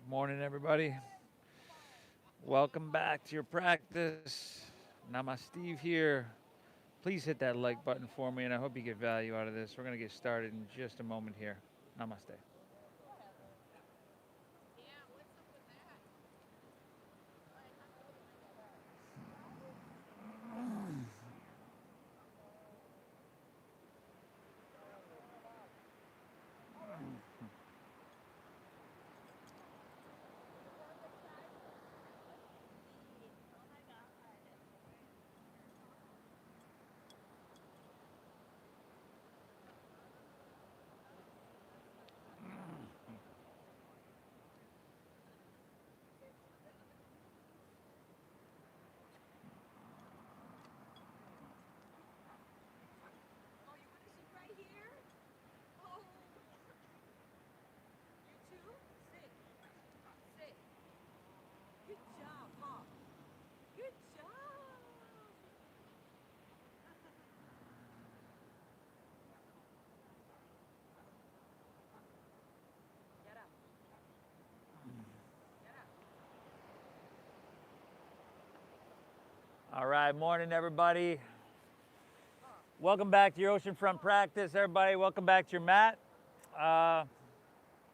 Morning, everybody. Welcome back to your practice. Nama Steve here. Please hit that like button for me, and I hope you get value out of this. We're going to get started in just a moment here. Namaste. All right, morning, everybody. Welcome back to your Oceanfront practice, everybody. Welcome back to your mat.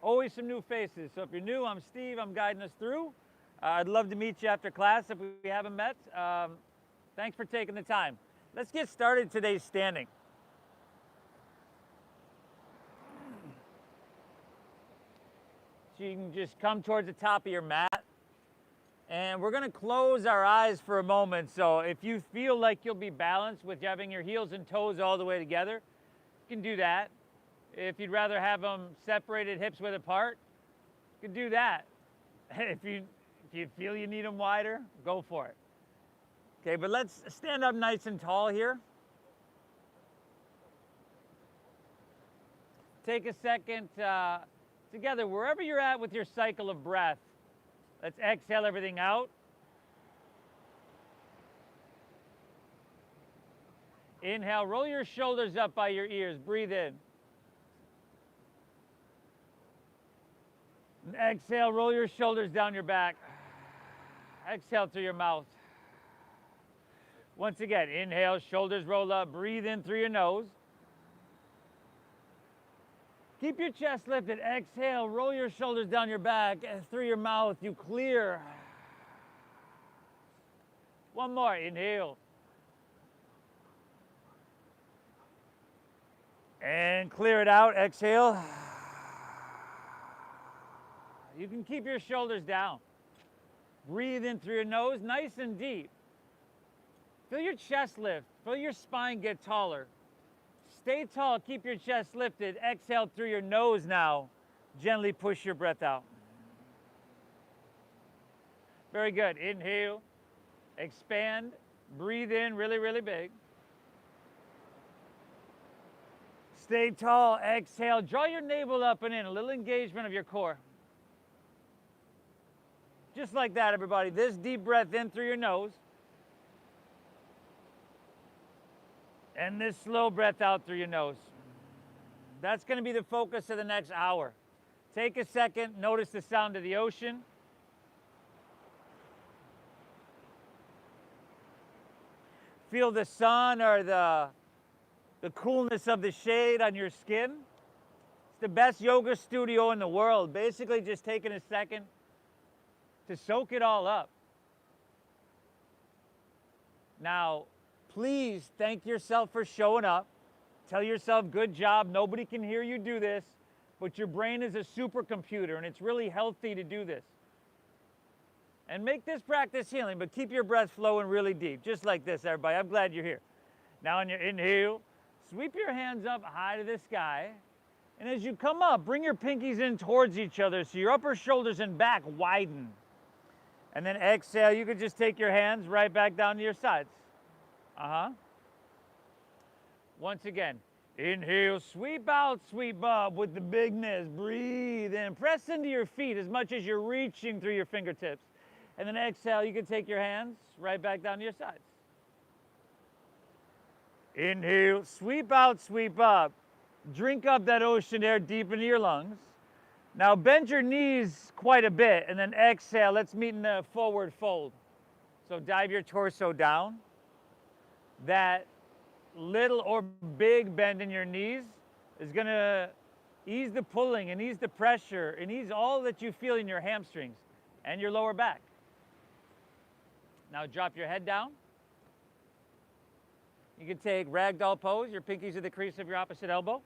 Always some new faces. So if you're new, I'm Steve. I'm guiding us through. I'd love to meet you after class if we haven't met. Thanks for taking the time. Let's get started today standing. So you can just come towards the top of your mat. And we're going to close our eyes for a moment. So if you feel like you'll be balanced with having your heels and toes all the way together, you can do that. If you'd rather have them separated, hips width apart, you can do that. If you feel you need them wider, go for it. Okay, but let's stand up nice and tall here. Take a second together, wherever you're at with your cycle of breath. Let's exhale everything out. Inhale, roll your shoulders up by your ears. Breathe in. And exhale, roll your shoulders down your back. Exhale through your mouth. Once again, inhale, shoulders roll up. Breathe in through your nose. Keep your chest lifted. Exhale, roll your shoulders down your back. Through your mouth, you clear. One more, inhale. And clear it out, exhale. You can keep your shoulders down. Breathe in through your nose, nice and deep. Feel your chest lift, feel your spine get taller. Stay tall, keep your chest lifted. Exhale through your nose now. Gently push your breath out. Very good. Inhale, expand, breathe in really, really big. Stay tall, exhale, draw your navel up and in, a little engagement of your core. Just like that, everybody. This deep breath in through your nose. And this slow breath out through your nose. That's going to be the focus of the next hour. Take a second, notice the sound of the ocean. Feel the sun or the coolness of the shade on your skin. It's the best yoga studio in the world. Basically just taking a second to soak it all up. Now, please thank yourself for showing up. Tell yourself, good job. Nobody can hear you do this, but your brain is a supercomputer, and it's really healthy to do this. And make this practice healing, but keep your breath flowing really deep, just like this, everybody. I'm glad you're here. Now on your inhale, sweep your hands up high to the sky. And as you come up, bring your pinkies in towards each other so your upper shoulders and back widen. And then exhale, you can just take your hands right back down to your sides. Once again, inhale, sweep out, sweep up with the bigness. Breathe in. Press into your feet as much as you're reaching through your fingertips. And then exhale, you can take your hands right back down to your sides. Inhale, sweep out, sweep up. Drink up that ocean air deep into your lungs. Now bend your knees quite a bit and then exhale. Let's meet in the forward fold. So dive your torso down. That little or big bend in your knees is going to ease the pulling and ease the pressure and ease all that you feel in your hamstrings and your lower back. Now drop your head down. You can take ragdoll pose. Your pinkies are the crease of your opposite elbow.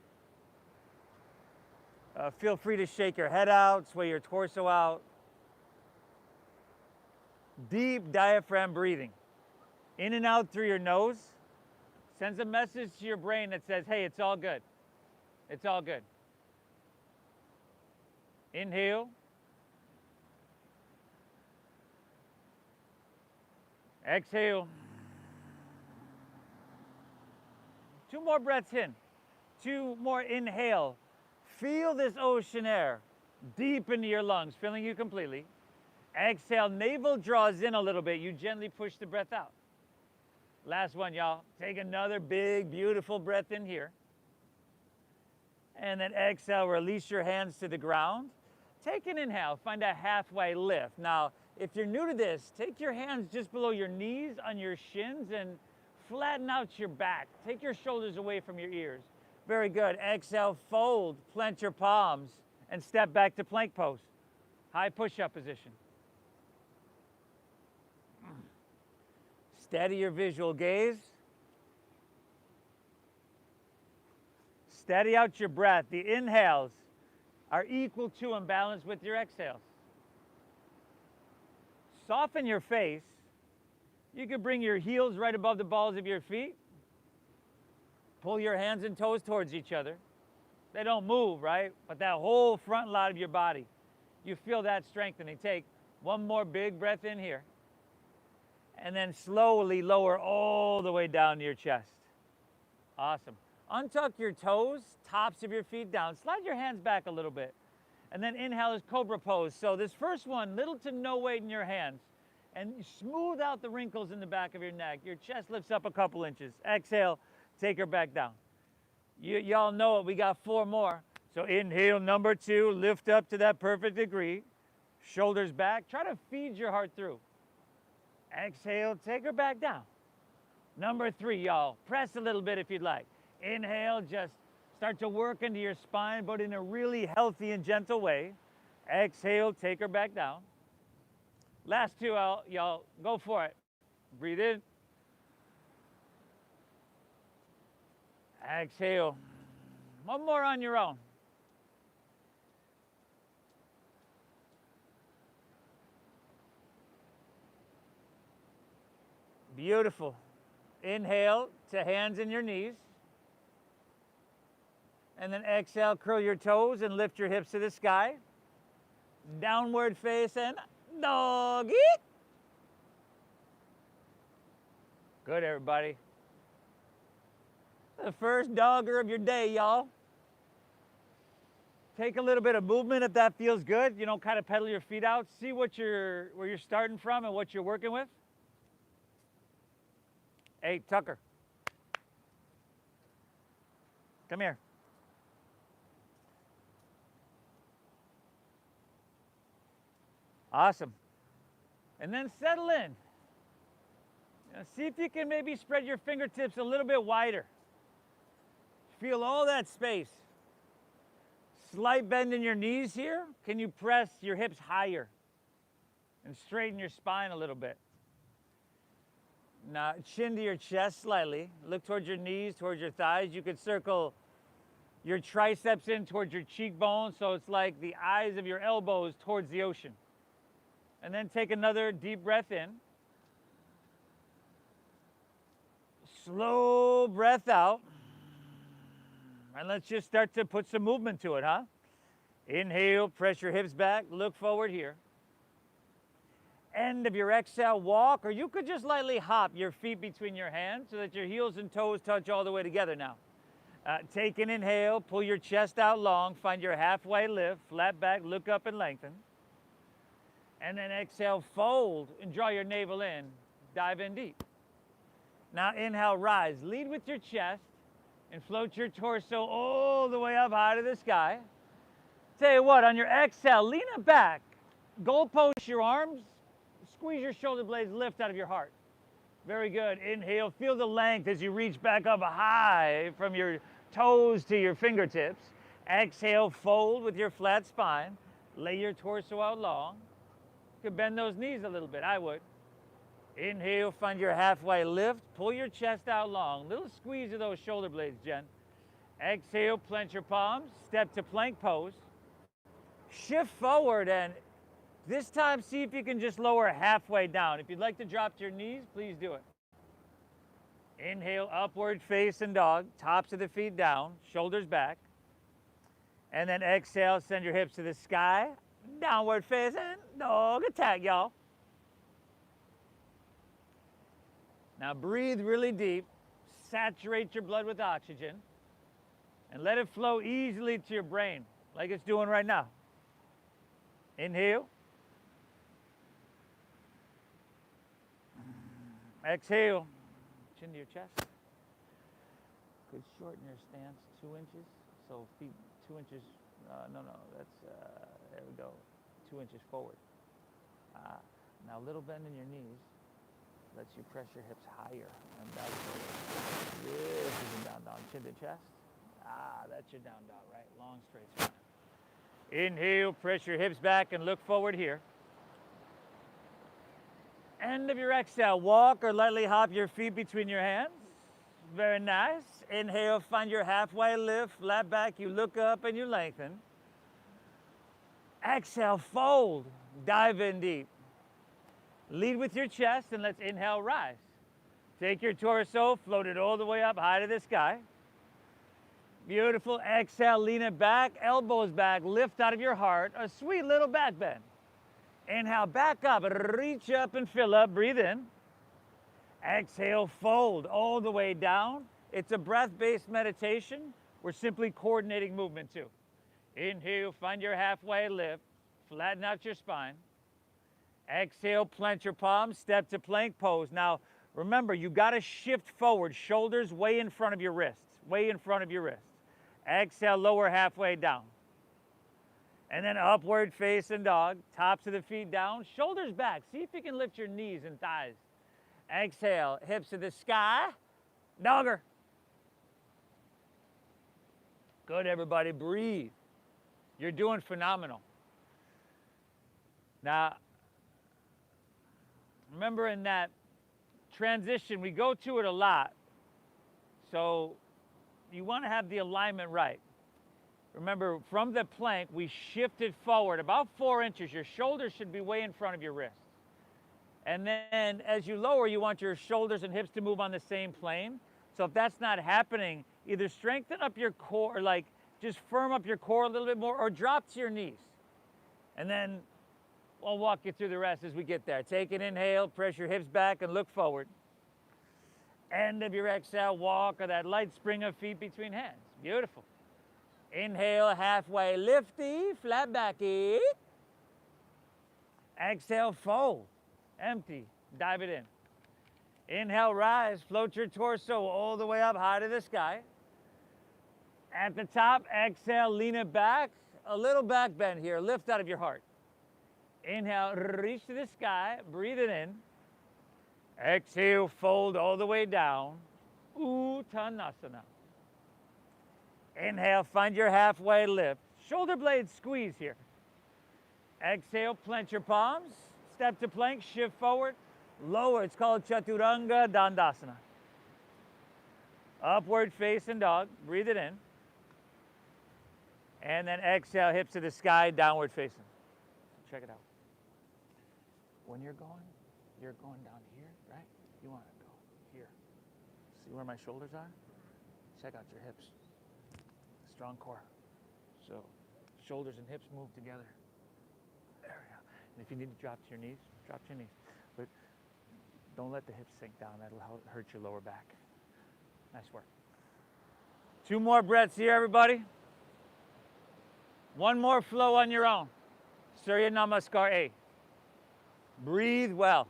Feel free to shake your head out, sway your torso out. Deep diaphragm breathing. In and out through your nose. Sends a message to your brain that says, hey, it's all good. It's all good. Inhale. Exhale. 2 more breaths in. 2 more inhale. Feel this ocean air deep into your lungs, filling you completely. Exhale, navel draws in a little bit. You gently push the breath out. Last one, y'all. Take another big, beautiful breath in here. And then exhale, release your hands to the ground. Take an inhale, find a halfway lift. Now, if you're new to this, take your hands just below your knees on your shins and flatten out your back. Take your shoulders away from your ears. Very good. Exhale, fold, plant your palms, and step back to plank pose. High push-up position. Steady your visual gaze. Steady out your breath. The inhales are equal to and balanced with your exhales. Soften your face. You can bring your heels right above the balls of your feet. Pull your hands and toes towards each other. They don't move, right? But that whole front lot of your body, you feel that strengthening. Take one more big breath in here. And then slowly lower all the way down to your chest. Awesome. Untuck your toes, tops of your feet down. Slide your hands back a little bit. And then inhale is cobra pose. So this first one, little to no weight in your hands. And smooth out the wrinkles in the back of your neck. Your chest lifts up a couple inches. Exhale, take her back down. Y'all know it, we got 4 more. So inhale, number 2, lift up to that perfect degree. Shoulders back, try to feed your heart through. Exhale, take her back down. Number 3, y'all, press a little bit if you'd like. Inhale, just start to work into your spine, but in a really healthy and gentle way. Exhale, take her back down. Last 2, y'all, go for it. Breathe in. Exhale. 1 more on your own. Beautiful. Inhale to hands in your knees. And then exhale, curl your toes and lift your hips to the sky. Downward facing doggy. Good, everybody. The first dogger of your day, y'all. Take a little bit of movement if that feels good. You know, kind of pedal your feet out. See where you're starting from and what you're working with. Hey, Tucker. Come here. Awesome. And then settle in. Now, see if you can maybe spread your fingertips a little bit wider. Feel all that space. Slight bend in your knees here. Can you press your hips higher and straighten your spine a little bit? Now, chin to your chest slightly. Look towards your knees, towards your thighs. You could circle your triceps in towards your cheekbones, so it's like the eyes of your elbows towards the ocean. And then take another deep breath in. Slow breath out. And let's just start to put some movement to it, huh? Inhale, press your hips back, look forward here. End of your exhale, walk, or you could just lightly hop your feet between your hands so that your heels and toes touch all the way together now. Take an inhale, pull your chest out long, find your halfway lift, flat back, look up and lengthen. And then exhale, fold, and draw your navel in, dive in deep. Now inhale, rise, lead with your chest, and float your torso all the way up high to the sky. Tell you what, on your exhale, lean it back. Goalpost your arms. Squeeze your shoulder blades, lift out of your heart. Very good. Inhale, feel the length as you reach back up high from your toes to your fingertips. Exhale, fold with your flat spine. Lay your torso out long. You could bend those knees a little bit, I would. Inhale, find your halfway lift. Pull your chest out long. Little squeeze of those shoulder blades, Jen. Exhale, plant your palms. Step to plank pose. Shift forward, and this time see if you can just lower halfway down. If you'd like to drop to your knees, please do it. Inhale, upward facing dog. Tops of the feet down, shoulders back. And then exhale, send your hips to the sky. Downward facing dog attack, y'all. Now breathe really deep. Saturate your blood with oxygen. And let it flow easily to your brain, like it's doing right now. Inhale. Exhale. Chin to your chest. Good, shorten your stance 2 inches. So feet 2 inches, that's, there we go, 2 inches forward. Now a little bend in your knees lets you press your hips higher and back forward. This is a down dog, chin to chest. That's your down dog, right? Long, straight spine. Inhale, press your hips back and look forward here. End of your exhale, walk or lightly hop your feet between your hands. Very nice. Inhale, find your halfway lift, flat back, you look up and you lengthen. Exhale, fold, dive in deep. Lead with your chest and let's inhale, rise. Take your torso, float it all the way up high to the sky. Beautiful. Exhale, lean it back, elbows back, lift out of your heart, a sweet little back bend. Inhale, back up, reach up and fill up, breathe in. Exhale, fold all the way down. It's a breath-based meditation. We're simply coordinating movement too. Inhale, find your halfway lift, flatten out your spine. Exhale, plant your palms, step to plank pose. Now, remember, you gotta shift forward, shoulders way in front of your wrists, way in front of your wrists. Exhale, lower halfway down. And then upward facing dog, tops of the feet down, shoulders back. See if you can lift your knees and thighs. Exhale, hips to the sky, dogger. Good, everybody, breathe. You're doing phenomenal. Now, remember in that transition, we go to it a lot. So you want to have the alignment right. Remember, from the plank, we shifted forward about 4 inches. Your shoulders should be way in front of your wrists. And then as you lower, you want your shoulders and hips to move on the same plane. So if that's not happening, either strengthen up your core, like just firm up your core a little bit more, or drop to your knees. And then I'll walk you through the rest as we get there. Take an inhale, press your hips back and look forward. End of your exhale, walk or that light spring of feet between hands. Beautiful. Inhale, halfway lifty, flat backy. Exhale, fold, empty, dive it in. Inhale, rise, float your torso all the way up high to the sky. At the top, exhale, lean it back, a little back bend here, lift out of your heart. Inhale, reach to the sky, breathe it in. Exhale, fold all the way down, Uttanasana. Inhale, find your halfway lift. Shoulder blades squeeze here. Exhale, plant your palms. Step to plank, shift forward. Lower, it's called Chaturanga Dandasana. Upward facing dog, breathe it in. And then exhale, hips to the sky, downward facing. Check it out. When you're going down here, right? You want to go here. See where my shoulders are? Check out your hips. Strong core. So shoulders and hips move together. There we go. And if you need to drop to your knees, drop to your knees. But don't let the hips sink down. That'll hurt your lower back. Nice work. 2 more breaths here, everybody. 1 more flow on your own. Surya Namaskar A. Breathe well.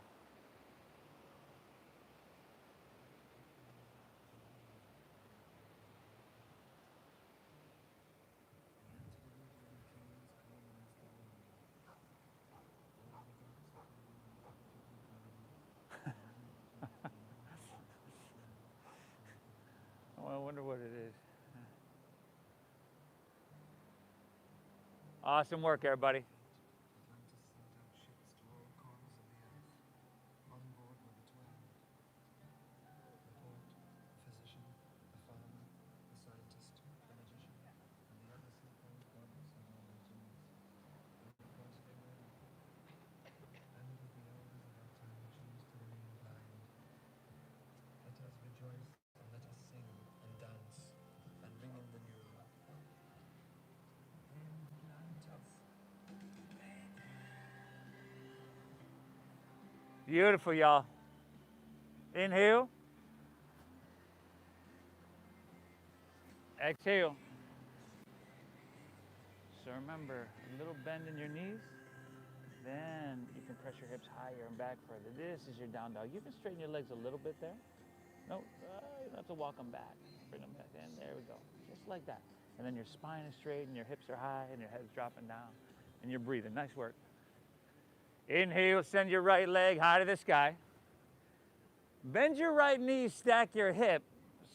Awesome work, everybody. Beautiful, y'all. Inhale. Exhale. So remember, a little bend in your knees. Then you can press your hips higher and back further. This is your down dog. You can straighten your legs a little bit there. No, you don't have to walk them back. Bring them back in. There we go. Just like that. And then your spine is straight and your hips are high and your head's dropping down. And you're breathing. Nice work. Inhale, send your right leg high to the sky. Bend your right knee, stack your hip.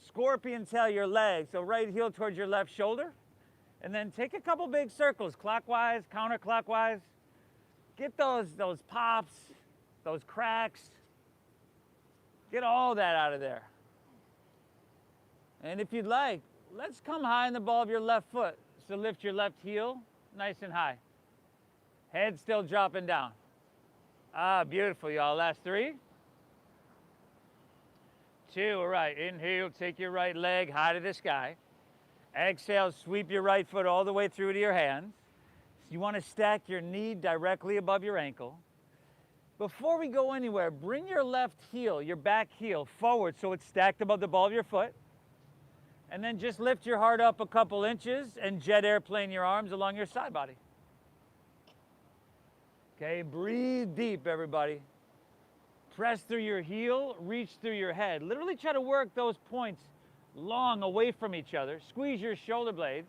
Scorpion tail your leg. So right heel towards your left shoulder. And then take a couple big circles, clockwise, counterclockwise. Get those pops, those cracks. Get all that out of there. And if you'd like, let's come high in the ball of your left foot. So lift your left heel nice and high. Head still dropping down. Ah, beautiful, y'all. Last 3. 2, all right. Inhale, take your right leg high to the sky. Exhale, sweep your right foot all the way through to your hands. You want to stack your knee directly above your ankle. Before we go anywhere, bring your left heel, your back heel, forward so it's stacked above the ball of your foot. And then just lift your heart up a couple inches and jet airplane your arms along your side body. Okay, breathe deep, everybody. Press through your heel, reach through your head. Literally try to work those points long away from each other. Squeeze your shoulder blades.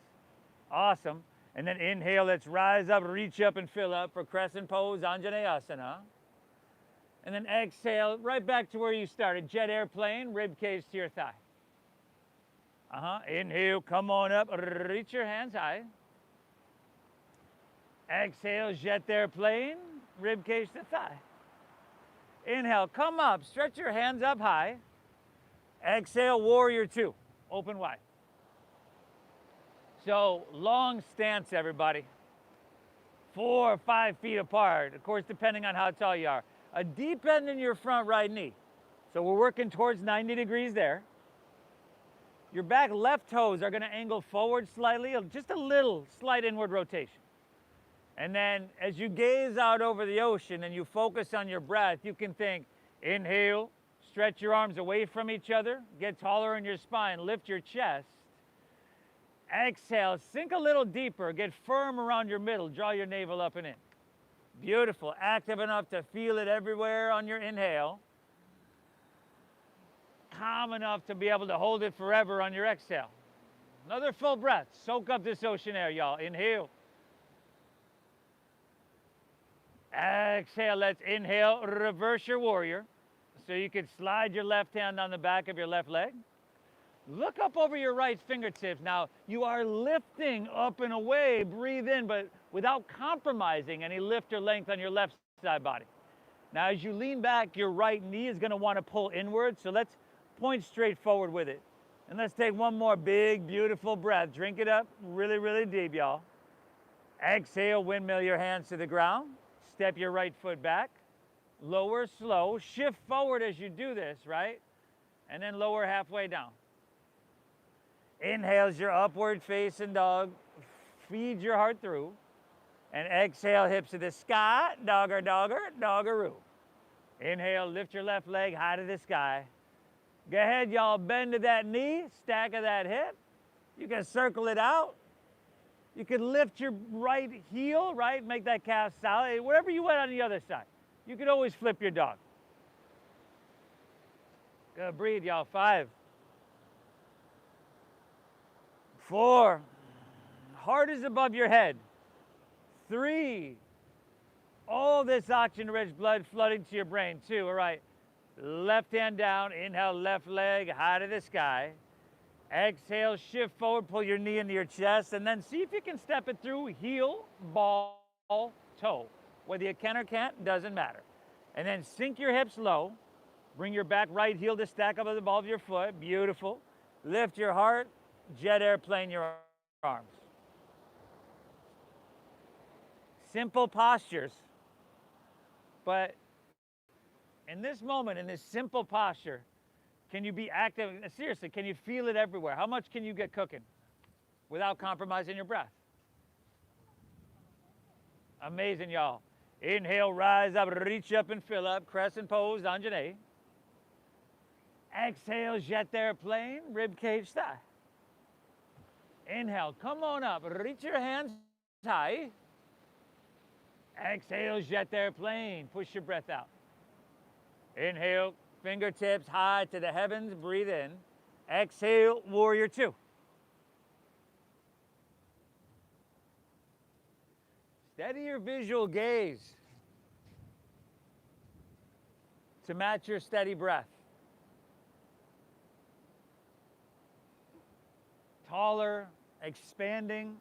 Awesome. And then inhale, let's rise up, reach up and fill up for crescent pose, Anjaneyasana. And then exhale, right back to where you started. Jet airplane, rib cage to your thigh. Inhale, come on up, reach your hands high. Exhale, jet airplane, rib cage to thigh. Inhale, come up, stretch your hands up high. Exhale, warrior 2, open wide. So long stance, everybody. 4 or 5 feet apart, of course, depending on how tall you are. A deep bend in your front right knee. So we're working towards 90 degrees there. Your back left toes are going to angle forward slightly, just a little slight inward rotation. And then as you gaze out over the ocean and you focus on your breath, you can think, inhale, stretch your arms away from each other, get taller in your spine, lift your chest. Exhale, sink a little deeper, get firm around your middle, draw your navel up and in. Beautiful, active enough to feel it everywhere on your inhale. Calm enough to be able to hold it forever on your exhale. Another full breath, soak up this ocean air, y'all. Inhale. Exhale, let's inhale, reverse your warrior. So you can slide your left hand on the back of your left leg. Look up over your right fingertips. Now, you are lifting up and away, breathe in, but without compromising any lift or length on your left side body. Now, as you lean back, your right knee is gonna wanna pull inward, so let's point straight forward with it. And let's take one more big, beautiful breath. Drink it up really, really deep, y'all. Exhale, windmill your hands to the ground. Step your right foot back. Lower slow, shift forward as you do this, right? And then lower halfway down. Inhales your upward facing dog. Feed your heart through. And exhale, hips to the sky. Dogger, dogger, doggeroo. Inhale, lift your left leg high to the sky. Go ahead, y'all, bend to that knee, stack of that hip. You can circle it out. You can lift your right heel, right? Make that calf solid. Whatever you want on the other side. You can always flip your dog. Good, breathe, y'all. 5. 4. Heart is above your head. 3. All this oxygen-rich blood flooding to your brain. 2, all right. Left hand down, inhale, left leg high to the sky. Exhale, shift forward, pull your knee into your chest, and then see if you can step it through heel, ball, toe. Whether you can or can't, doesn't matter. And then sink your hips low. Bring your back right heel to stack up at the ball of your foot. Beautiful. Lift your heart, jet airplane your arms. Simple postures. But in this moment, in this simple posture, can you be active? Seriously, can you feel it everywhere? How much can you get cooking without compromising your breath? Amazing, y'all. Inhale, rise up, reach up and fill up. Crescent pose, Anjane. Exhale, jet airplane, rib cage style. Inhale, come on up, reach your hands high. Exhale, jet airplane, push your breath out. Inhale, fingertips high to the heavens, breathe in. Exhale, warrior two. Steady your visual gaze to match your steady breath. Taller, expanding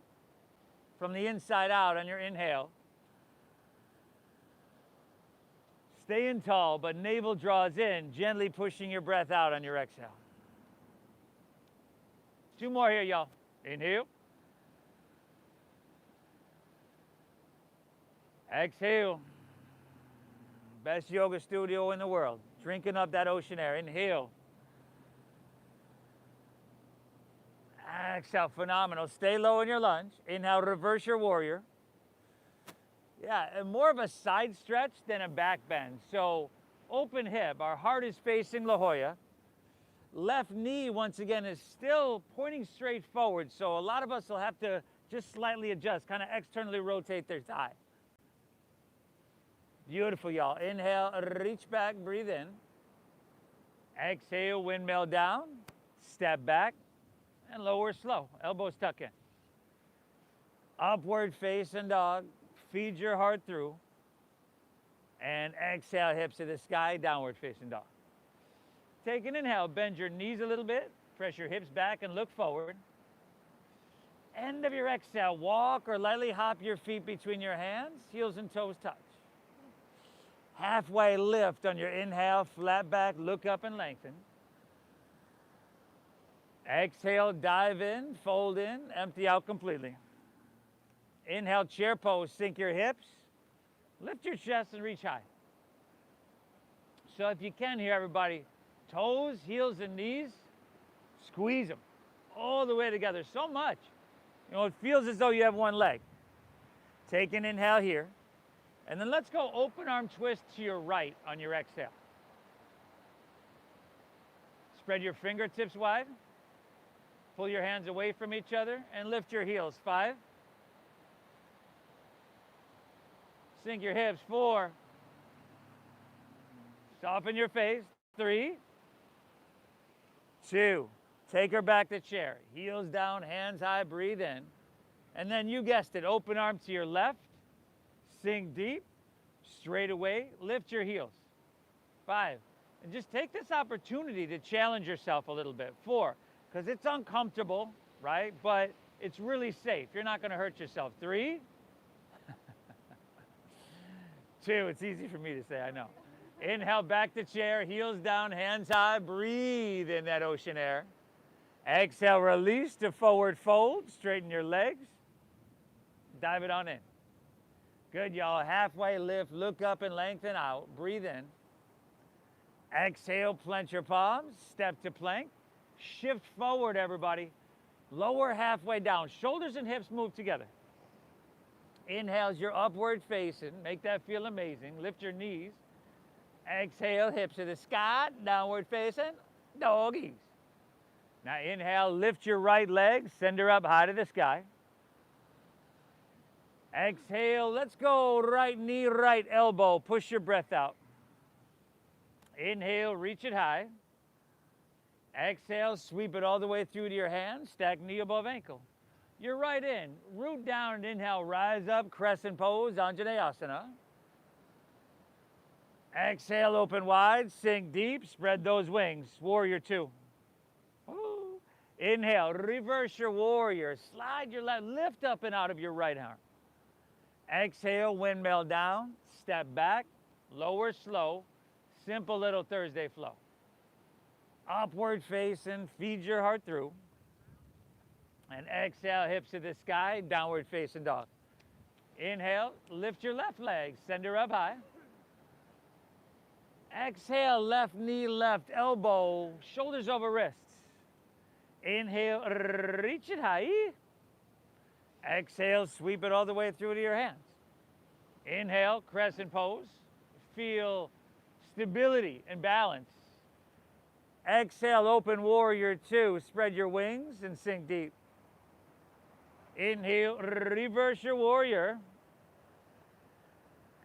from the inside out on your inhale. Staying tall, but navel draws in, gently pushing your breath out on your exhale. 2 more here, y'all. Inhale. Exhale. Best yoga studio in the world. Drinking up that ocean air. Inhale. Exhale, phenomenal. Stay low in your lunge. Inhale, reverse your warrior. Yeah, and more of a side stretch than a back bend. So open hip, our heart is facing La Jolla. Left knee, once again, is still pointing straight forward. So a lot of us will have to just slightly adjust, kind of externally rotate their thigh. Beautiful, y'all. Inhale, reach back, breathe in. Exhale, windmill down, step back, and lower slow. Elbows tuck in. Upward facing dog. Feed your heart through. And exhale, hips to the sky, downward facing dog. Take an inhale, bend your knees a little bit, press your hips back and look forward. End of your exhale, walk or lightly hop your feet between your hands, heels and toes touch. Halfway lift on your inhale, flat back, look up and lengthen. Exhale, dive in, fold in, empty out completely. Inhale, chair pose, sink your hips, lift your chest and reach high. So if you can here, everybody, toes, heels, and knees, squeeze them all the way together so much. You know, it feels as though you have one leg. Take an inhale here. And then let's go open arm twist to your right on your exhale. Spread your fingertips wide. Pull your hands away from each other and lift your heels. 5. Sink your hips. 4. Soften your face. 3. 2. Take her back to chair. Heels down, hands high, breathe in. And then you guessed it, open arm to your left. Sink deep, straight away, lift your heels. 5. And just take this opportunity to challenge yourself a little bit. 4, because it's uncomfortable, right? But it's really safe. You're not going to hurt yourself. 3. 2, it's easy for me to say, I know. Inhale, back to chair, heels down, hands high, breathe in that ocean air. Exhale, release to forward fold, straighten your legs. Dive it on in. Good, y'all. Halfway lift, look up and lengthen out. Breathe in. Exhale, clench your palms, step to plank. Shift forward, everybody. Lower halfway down. Shoulders and hips move together. Inhale, you're upward facing. Make that feel amazing. Lift your knees. Exhale, hips to the sky, downward facing, doggies. Now inhale, lift your right leg, send her up high to the sky. Exhale, let's go right knee, right elbow, push your breath out. Inhale, reach it high. Exhale, sweep it all the way through to your hands, stack knee above ankle. You're right in, root down and inhale, rise up, crescent pose, Anjaneyasana. Exhale, open wide, sink deep, spread those wings, warrior two. Ooh. Inhale, reverse your warrior. Slide your left, lift up and out of your right arm. Exhale, windmill down, step back, lower slow, simple little Thursday flow. Upward facing, feed your heart through. And exhale, hips to the sky, downward facing dog. Inhale, lift your left leg, send her up high. Exhale, left knee, left elbow, shoulders over wrists. Inhale, reach it high. Exhale, sweep it all the way through to your hands. Inhale, crescent pose. Feel stability and balance. Exhale, open warrior two. Spread your wings and sink deep. Inhale, reverse your warrior.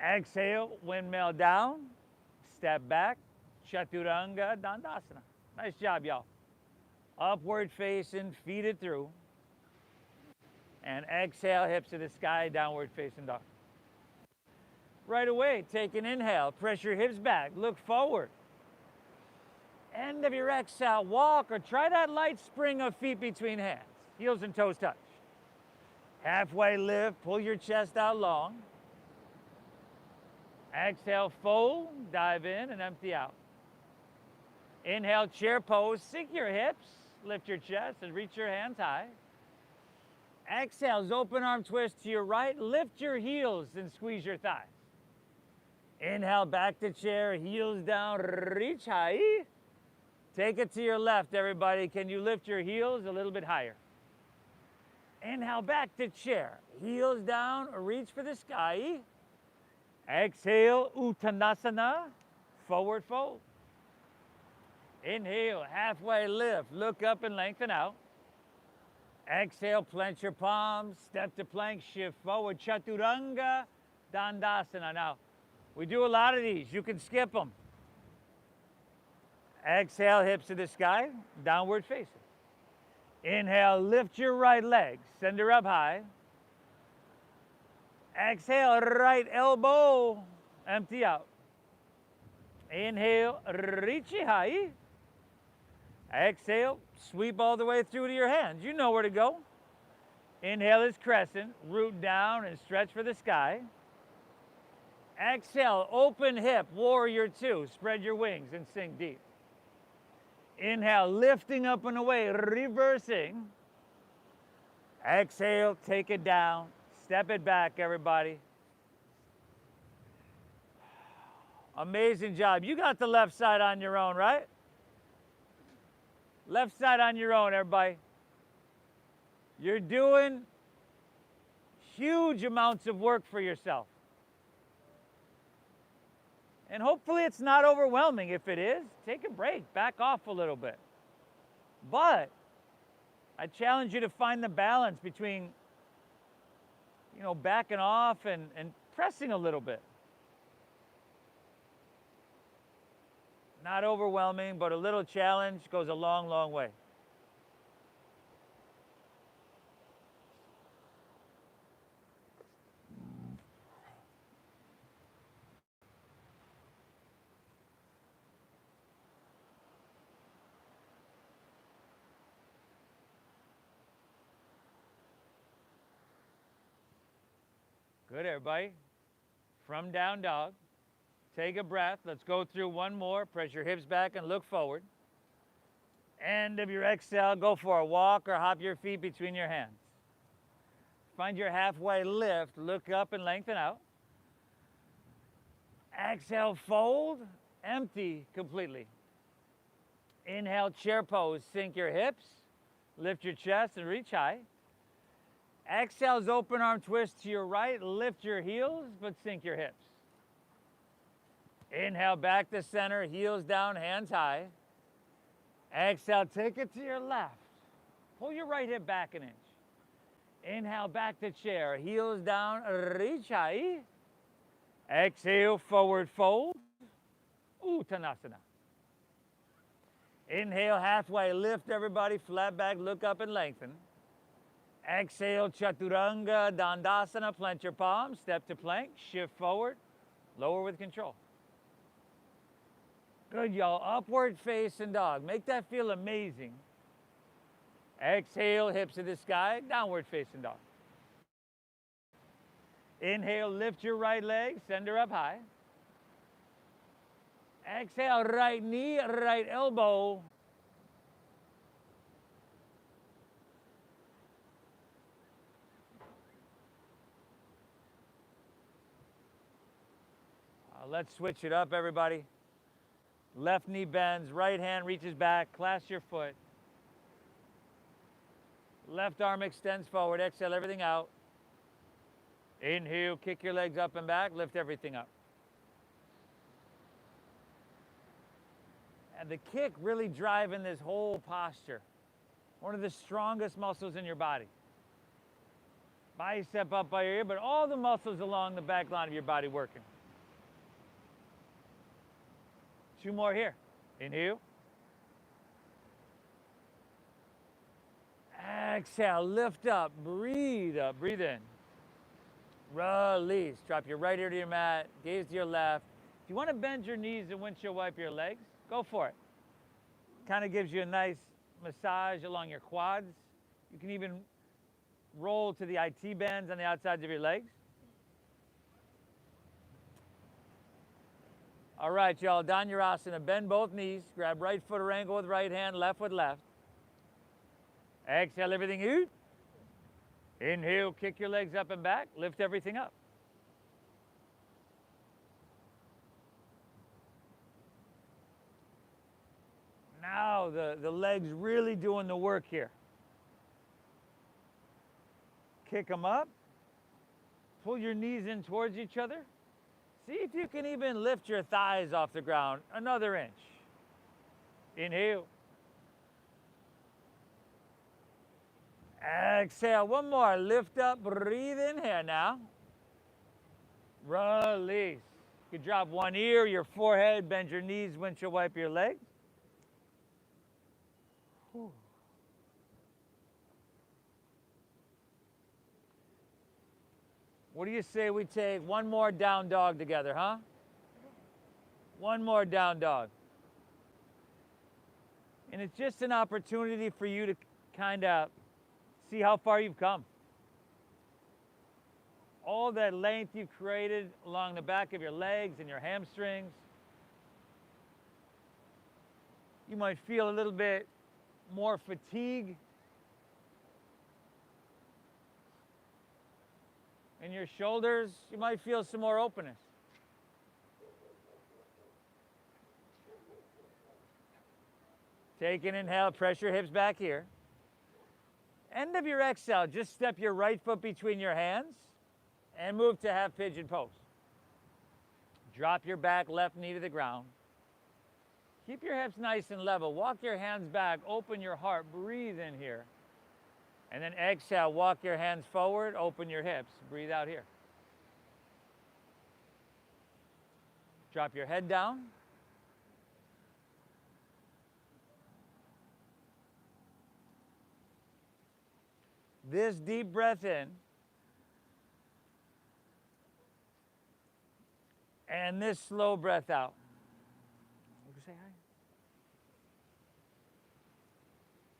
Exhale, windmill down. Step back, chaturanga dandasana. Nice job, y'all. Upward facing, feed it through. And exhale, hips to the sky, downward facing dog. Right away, take an inhale, press your hips back, look forward. End of your exhale, walk or try that light spring of feet between hands. Heels and toes touch. Halfway lift, pull your chest out long. Exhale, fold, dive in and empty out. Inhale, chair pose, sink your hips, lift your chest and reach your hands high. Exhale, open arm twist to your right, lift your heels and squeeze your thighs. Inhale, back to chair, heels down, reach high. Take it to your left, everybody. Can you lift your heels a little bit higher? Inhale, back to chair, heels down, reach for the sky. Exhale, Uttanasana, forward fold. Inhale, halfway lift, look up and lengthen out. Exhale, plant your palms, step to plank, shift forward, chaturanga dandasana. Now, we do a lot of these. You can skip them. Exhale, hips to the sky, downward facing. Inhale, lift your right leg, send her up high. Exhale, right elbow, empty out. Inhale, reach it high. Exhale, sweep all the way through to your hands. You know where to go. Inhale is crescent, root down and stretch for the sky. Exhale, open hip, warrior two. Spread your wings and sink deep. Inhale, lifting up and away, reversing. Exhale, take it down. Step it back, everybody. Amazing job. You got the left side on your own, right? Left side on your own, everybody. You're doing huge amounts of work for yourself. And hopefully it's not overwhelming. If it is, take a break, back off a little bit. But I challenge you to find the balance between, backing off and pressing a little bit. Not overwhelming, but a little challenge goes a long, long way. Good, everybody. From down dog. Take a breath. Let's go through one more. Press your hips back and look forward. End of your exhale, go for a walk or hop your feet between your hands. Find your halfway lift. Look up and lengthen out. Exhale, fold. Empty completely. Inhale, chair pose. Sink your hips. Lift your chest and reach high. Exhale's open arm twist to your right. Lift your heels, but sink your hips. Inhale, back to center, heels down, hands high. Exhale, take it to your left. Pull your right hip back an inch. Inhale, back to chair, heels down, reach high. Exhale, forward fold, Uttanasana. Inhale, halfway lift, everybody, flat back, look up and lengthen. Exhale, chaturanga dandasana, plant your palms, step to plank, shift forward, lower with control. Good, y'all. Upward facing dog. Make that feel amazing. Exhale, hips to the sky, downward facing dog. Inhale, lift your right leg, send her up high. Exhale, right knee, right elbow. Let's switch it up, everybody. Left knee bends, right hand reaches back, clasp your foot. Left arm extends forward, exhale everything out. Inhale, kick your legs up and back, lift everything up. And the kick really driving this whole posture. One of the strongest muscles in your body. Bicep up by your ear, but all the muscles along the back line of your body working. 2 more here. Inhale. Exhale, lift up, breathe in. Release. Drop your right ear to your mat, gaze to your left. If you want to bend your knees and windshield wipe your legs, go for it. Kind of gives you a nice massage along your quads. You can even roll to the IT bands on the outsides of your legs. All right, y'all, Dhanurasana. Bend both knees. Grab right foot or ankle with right hand, left with left. Exhale, everything out. Inhale, kick your legs up and back. Lift everything up. Now the legs really doing the work here. Kick them up. Pull your knees in towards each other. See if you can even lift your thighs off the ground another inch. Inhale. Exhale, one more. Lift up, breathe in here now. Release. You can drop one ear, your forehead, bend your knees, windshield wipe your legs. Whew. What do you say we take one more down dog together, huh? One more down dog. And it's just an opportunity for you to kind of see how far you've come. All that length you've created along the back of your legs and your hamstrings. You might feel a little bit more fatigue in your shoulders. You might feel some more openness. Take an inhale, press your hips back here. End of your exhale, just step your right foot between your hands and move to half pigeon pose. Drop your back left knee to the ground. Keep your hips nice and level. Walk your hands back, open your heart, breathe in here. And then exhale, walk your hands forward, open your hips, breathe out here. Drop your head down. This deep breath in. And this slow breath out. Say hi.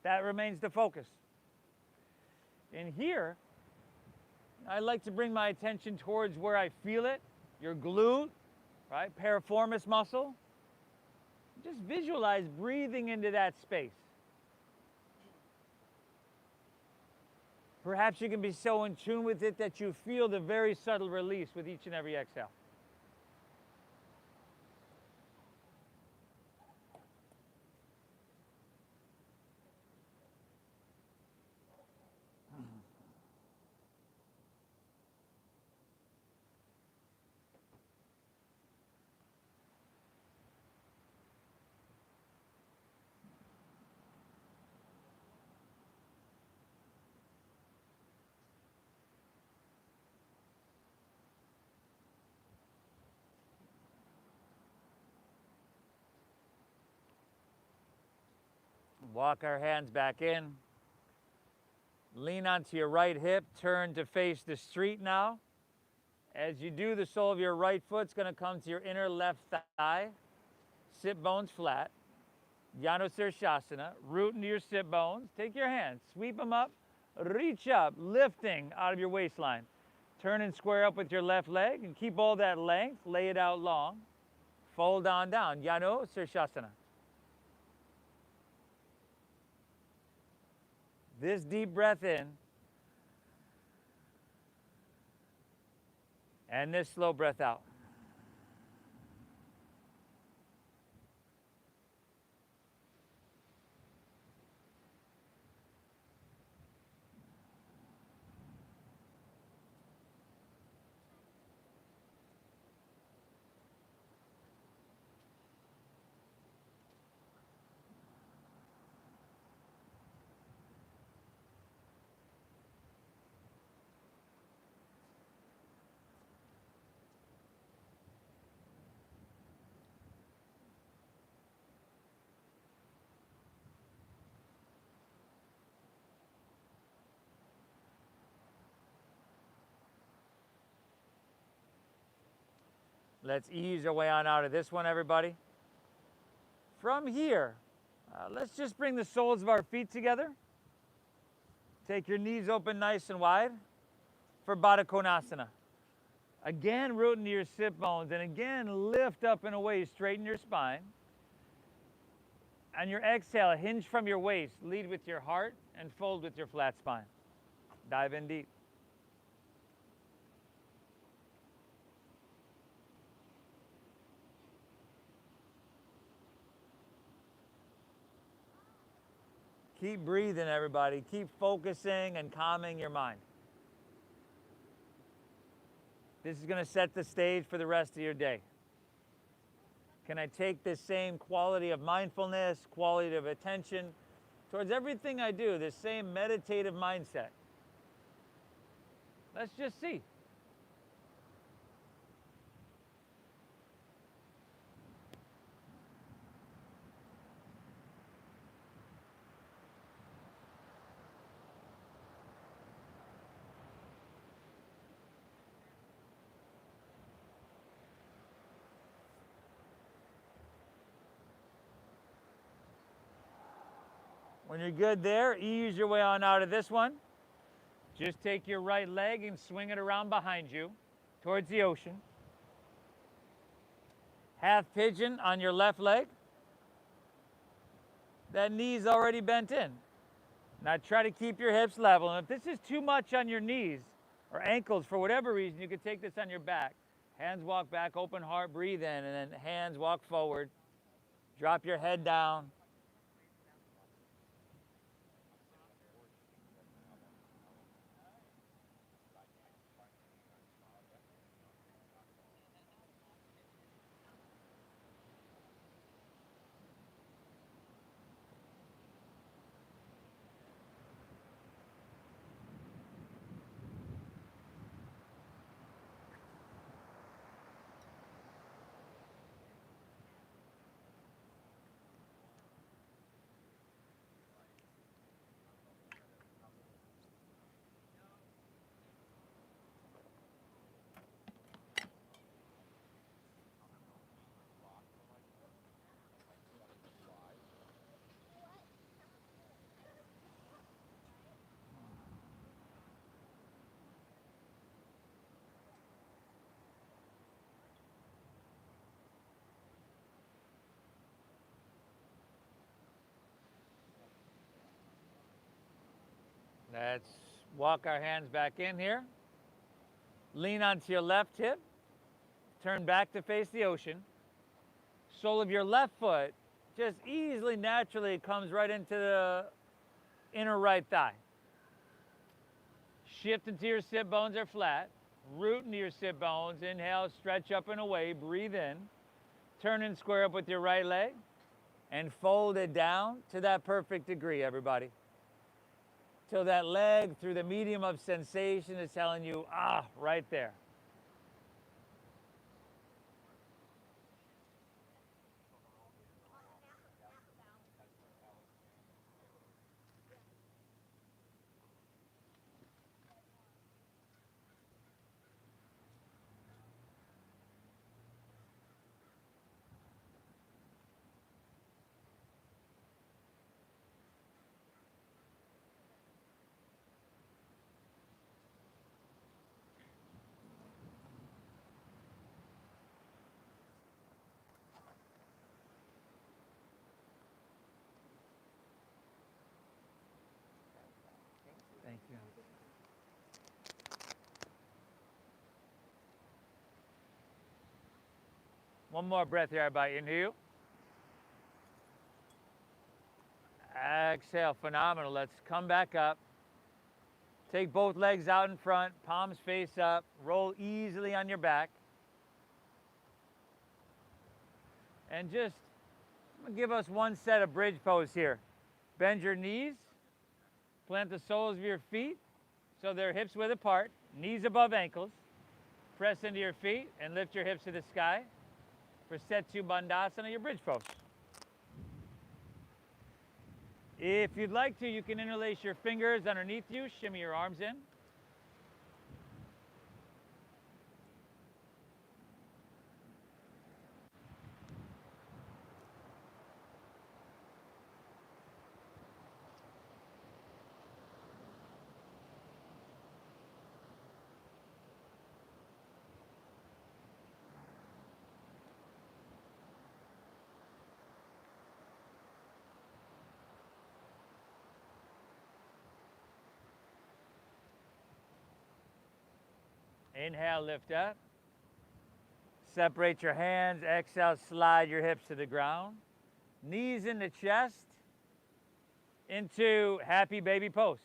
That remains the focus. In here, I like to bring my attention towards where I feel it, your glute, right? Piriformis muscle. Just visualize breathing into that space. Perhaps you can be so in tune with it that you feel the very subtle release with each and every exhale. Walk our hands back in. Lean onto your right hip. Turn to face the street now. As you do, the sole of your right foot's going to come to your inner left thigh. Sit bones flat. Janu Sirsasana, root into your sit bones. Take your hands, sweep them up, reach up, lifting out of your waistline. Turn and square up with your left leg and keep all that length, lay it out long. Fold on down, Janu Sirsasana. This deep breath in, and this slow breath out. Let's ease our way on out of this one, everybody. From here, let's just bring the soles of our feet together. Take your knees open nice and wide for Baddha Konasana. Again, root into your sit bones, and again, lift up and away, straighten your spine. And your exhale, hinge from your waist, lead with your heart, and fold with your flat spine. Dive in deep. Keep breathing, everybody. Keep focusing and calming your mind. This is going to set the stage for the rest of your day. Can I take this same quality of mindfulness, quality of attention towards everything I do, this same meditative mindset? Let's just see. When you're good there, ease your way on out of this one. Just take your right leg and swing it around behind you towards the ocean. Half pigeon on your left leg. That knee's already bent in. Now try to keep your hips level. And if this is too much on your knees or ankles for whatever reason, you can take this on your back. Hands walk back, open heart, breathe in, and then hands walk forward. Drop your head down. Let's walk our hands back in here. Lean onto your left hip. Turn back to face the ocean. Sole of your left foot just easily, naturally comes right into the inner right thigh. Shift into your sit bones are flat. Root into your sit bones. Inhale, stretch up and away. Breathe in. Turn and square up with your right leg. And fold it down to that perfect degree, everybody. Till that leg, through the medium of sensation, is telling you, right there. One more breath here, everybody. Inhale. Exhale. Phenomenal. Let's come back up. Take both legs out in front, palms face up. Roll easily on your back. And just give us one set of bridge pose here. Bend your knees. Plant the soles of your feet so they're hips width apart. Knees above ankles. Press into your feet and lift your hips to the sky. For set 2 Bandhasana, your bridge pose. If you'd like to, you can interlace your fingers underneath you, shimmy your arms in. Inhale, lift up. Separate your hands. Exhale, slide your hips to the ground. Knees in the chest. Into happy baby pose.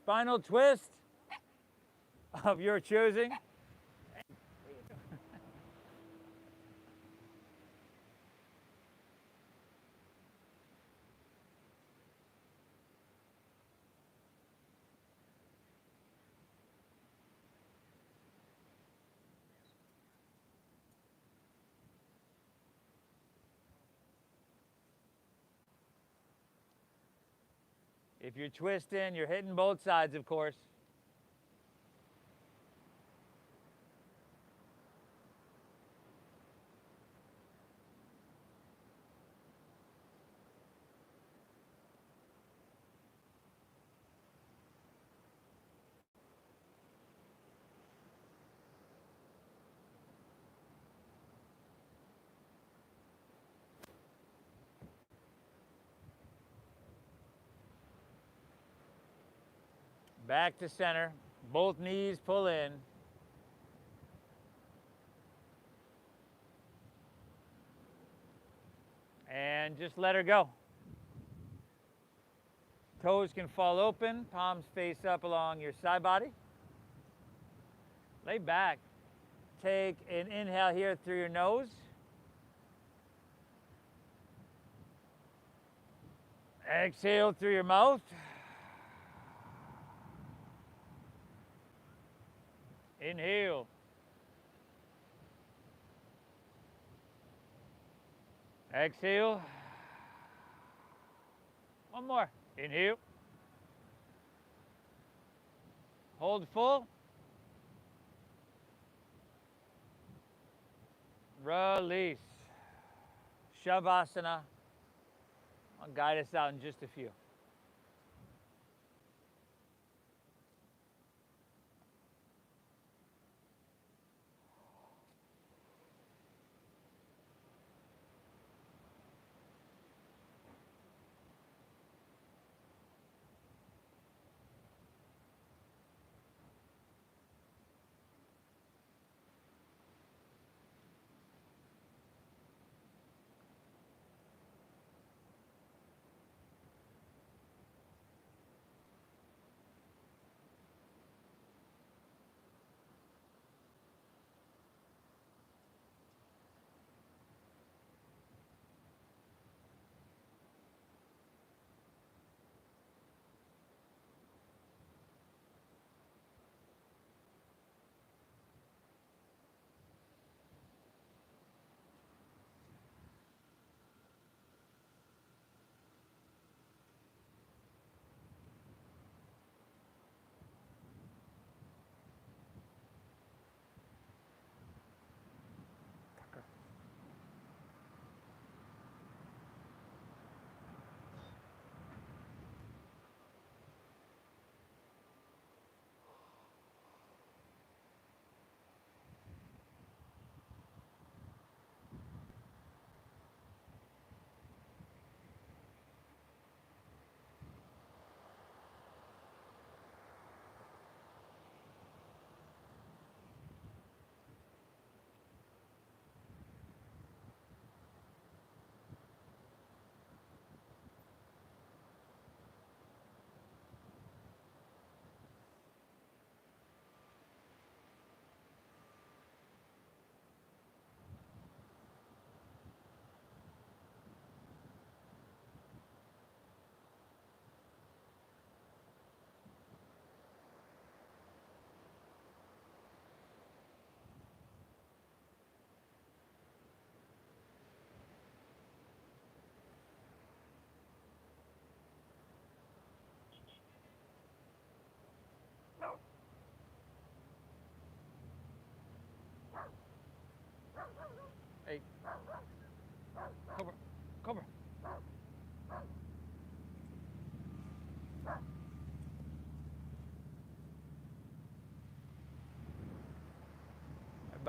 Spinal twist of your choosing. If you're twisting, you're hitting both sides, of course. Back to center. Both knees pull in. And just let her go. Toes can fall open, palms face up along your side body. Lay back. Take an inhale here through your nose. Exhale through your mouth. Inhale. Exhale. One more. Inhale. Hold full. Release. Shavasana. I'll guide us out in just a few.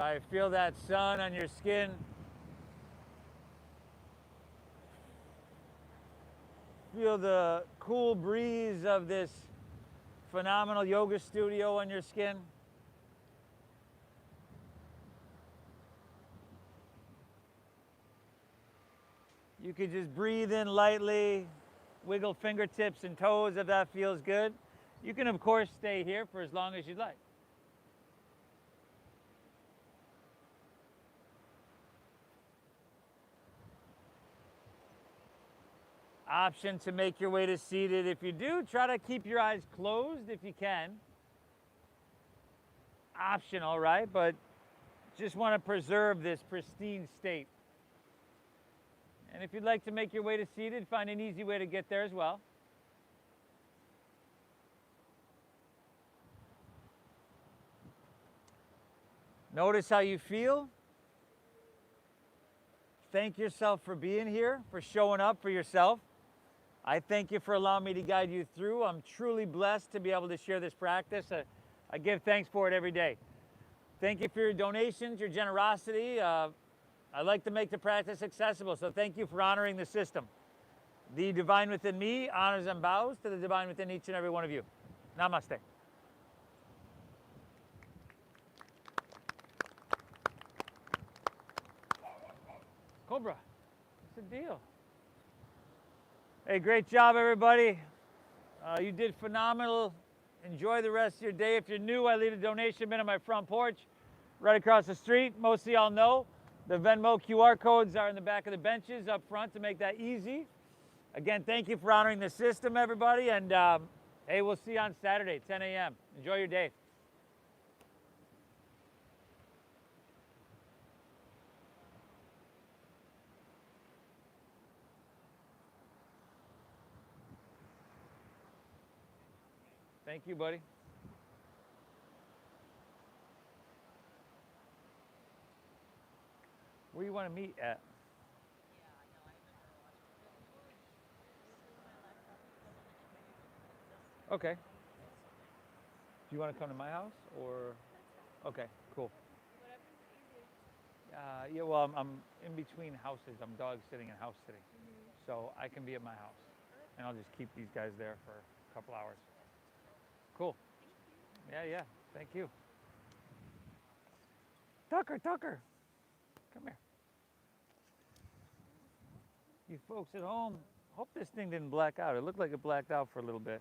Everybody, feel that sun on your skin. Feel the cool breeze of this phenomenal yoga studio on your skin. You could just breathe in lightly, wiggle fingertips and toes if that feels good. You can, of course, stay here for as long as you'd like. Option to make your way to seated. If you do, try to keep your eyes closed if you can. Optional, right? But just want to preserve this pristine state. And if you'd like to make your way to seated, find an easy way to get there as well. Notice how you feel. Thank yourself for being here, for showing up for yourself. I thank you for allowing me to guide you through. I'm truly blessed to be able to share this practice. I give thanks for it every day. Thank you for your donations, your generosity. I like to make the practice accessible, so thank you for honoring the system. The divine within me honors and bows to the divine within each and every one of you. Namaste. Cobra, what's the deal? Hey, great job, everybody. You did phenomenal. Enjoy the rest of your day. If you're new, I leave a donation bin on my front porch, right across the street. Most of y'all know the Venmo QR codes are in the back of the benches up front to make that easy. Again, thank you for honoring the system, everybody. And hey, we'll see you on Saturday, 10 a.m. Enjoy your day. Thank you, buddy. Where you want to meet at? Okay. Do you want to come to my house or? Okay, cool. Yeah, well, I'm in between houses. I'm dog sitting and house sitting. So I can be at my house. And I'll just keep these guys there for a couple hours. Cool. Yeah. Thank you. Tucker. Come here. You folks at home, hope this thing didn't black out. It looked like it blacked out for a little bit.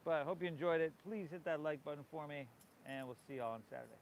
But I hope you enjoyed it. Please hit that like button for me, and we'll see you all on Saturday.